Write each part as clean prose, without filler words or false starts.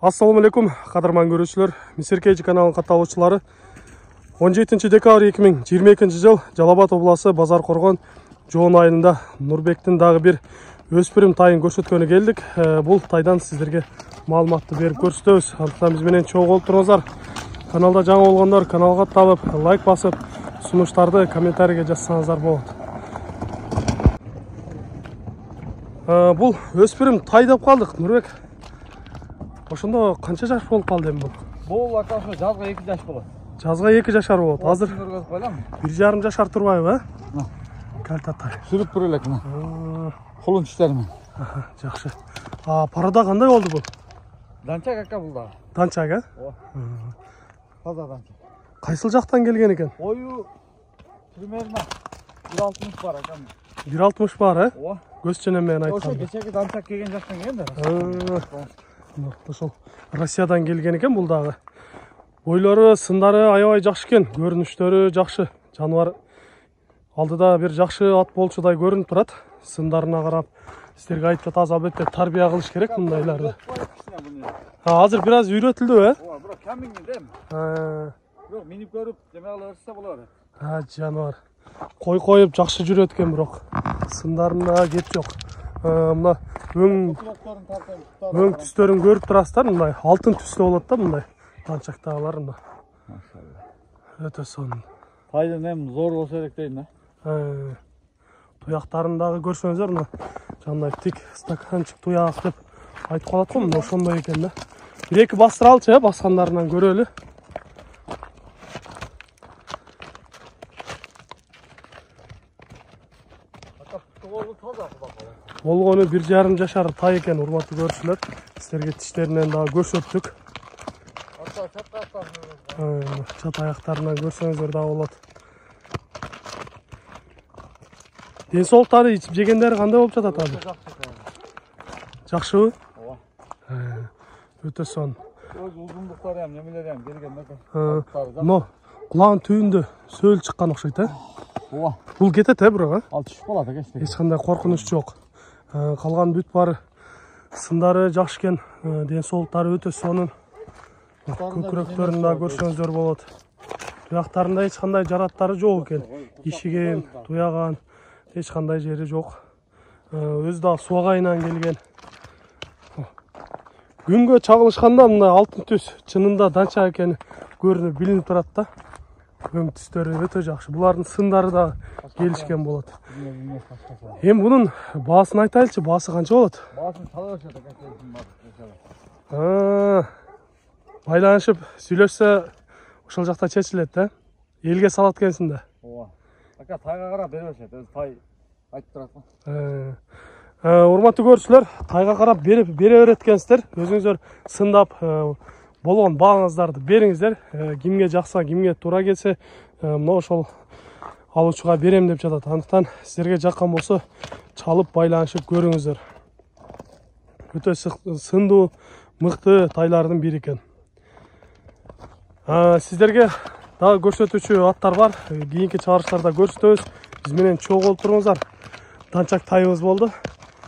Assalamu алейкум, қадырман көрушілер. Мисеркейчи каналының катталуучулары. 17 декабрь 2022 жыл Жалал-Абад обласы Базар Коргон жоон айылында Нурбектин дагы бир өспүрүм тайын көрсөткөнү келдик. Бул тайдан сиздерге маалыматты берип көрсөтөбүз. Андыктан биз менен чогуу болуп туруңуздар. Каналда жаңы болгондор каналга катталып, лайк басып, сунуштарды комментарийге жазсаңыздар болот. Бул өспүрүм тай деп калдык, Нурбек. Ошондо канча жаш болуп калды эми бул? Бул акашы жазга 2 жаш болот. Жазга 2 жашар болот. Азыр 1,5 жашар турбайбы, Калта тай. Сүрүп тур элек мына. Колун тиштермен. Жакшы. Парада кандай болду бул? Данчак ака бул да. Данчак, Таза данчак. Кайсыл жактан келген экен? Бою примерно 1,60 бар акам. 1,60 бар, Көз ченем менен Ошо айтканда. кечеги данчак келген жактан келген да. Ошол Россиядан келген экен бул дагы. Бойлору, сындары аябай жакшы экен, көрүнүштөрү жакшы. Жаныбар алдыда бир жакшы ат болчудай көрүнүп турат. Сындарына карап, сиздерге айтып жатабыз, албетте тарбия кылыш керек мындайларды. Азыр бир аз үйрөтүлдү, Бирок камиңди дем. Бирок минип көрүп, жемеалып берсе болот. Жаныбар. Коюп жакшы жүрөт экен, бирок сындарында кеп жок. Мына өң түстөрүн көрүп турасыздар, мындай алтын түстө болот да, мындай данчактагылар мына. Өтө сонун. Тайдын эми зор болсо керек дейм да. Туяктарын дагы көрсөңүздөр, мына жандай тик стаканчык туяк деп айтып калат го, мына ошондой экен да. Бир-эки бастыралчы, баскандарынан көрөлү. Болгону 1,5 жашар тай экен, урматтуу көрүүчүлөр. Сиздерге тиштеринен дагы көрсөттүк. Чат аяктарынан көрсөңүздөр дагы болот. Ден соолуктары, ичип жегендери кандай болуп жатат азыр? Жакшыбы? Өтө сонун. Өз узундуктары эми немелери эми келген да. Но кулагынын түбүндө сөөл чыккан окшойт, Бул кетет, бирок, Ал түшүп калат экен. Эч кандай коркунуч жок. Калган бүт бары сындары жакшы экен, ден соолуктары өтө сонун. Көкүрөктөрүн да көрсөңүздөр болот. Туяктарында эч кандай жараттары жок экен. Ишиген, туяган эч кандай жери жок. Өзү да суагайынан келген. Күнгө чагылышканда мындай алтын түс чынында данчак экени көрүнүп билинип турат да. Өң түстөрү өтө жакшы. Булардын сындары да келишкен болот. Эми бунун баасын айтайлычы, баасы канча болот? Баасын салып берет. Байланышып сүйлөшсө ошол жакта чечилет да. Элге салат экенсиң да. Ака тайга карап бере беришет, өзү тай айтып турат. Урматтуу көрүүчүлөр, тайга карап бере берет экенсиздер. Өзүңүздөр сындап болгон бааңыздарды бериңиздер. Кимге жакса, кимге туура келсе, мына ошол алуучуга берем деп жатат. Андыктан сиздерге жаккан болсо чалып байланышып көрүңүздөр. Өтө сындуу, мыкты тайлардын бири экен. Сиздерге дагы көрсөтүүчү аттар бар. Кийинки чыгарыштарда көрсөтөбүз. Биз менен чогуу болуп туруңуздар. Данчак тайыбыз болду.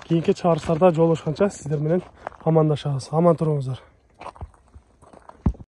Кийинки чыгарыштарда жолугушканча сиздер менен амандашабыз. Аман туруңуздар.